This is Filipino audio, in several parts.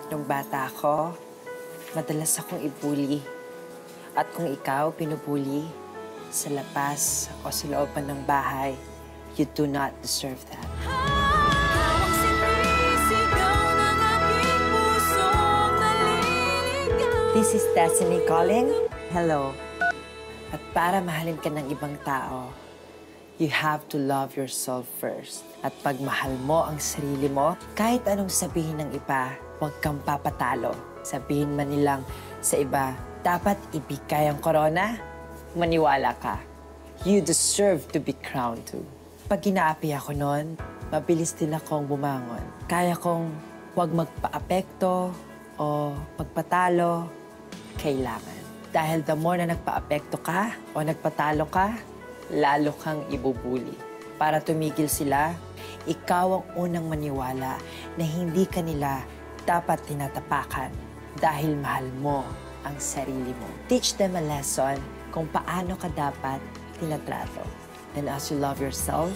Nung bata ako, madalas akong ibuli. At kung ikaw pinubuli, sa labas o sa looban ng bahay, you do not deserve that. This is Destiny calling. Hello. At para mahalin ka ng ibang tao, you have to love yourself first. At pag mahal mo ang sarili mo, kahit anong sabihin ng iba, huwag kang papatalo. Sabihin man nilang sa iba, dapat ibigay ang corona, maniwala ka. You deserve to be crowned too. Pag ginaapi ako noon, mabilis din akong bumangon. Kaya kong huwag magpa-apekto o magpatalo, kailangan. Dahil the more na nagpa-apekto ka o nagpatalo ka, lalo kang ibubuli. Para tumigil sila, ikaw ang unang maniwala na hindi ka nila dapat tinatapakan dahil mahal mo ang sarili mo. Teach them a lesson kung paano ka dapat tinatrato. And as you love yourself,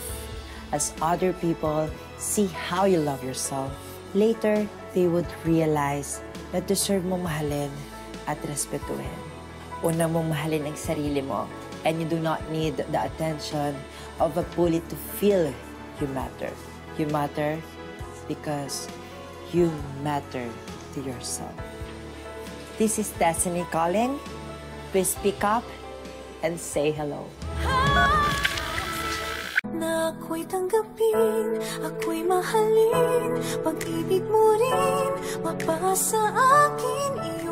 as other people see how you love yourself, later, they would realize na deserve mo mahalin at respetuhin. Una mong mahalin ang sarili mo, and you do not need the attention of a bully to feel you matter. You matter because you matter to yourself. This is Destiny calling. Please speak up and say hello. Na ako'y tanggapin, ako'y mahalin, pag-ibig mo rin, mapasa akin iyo.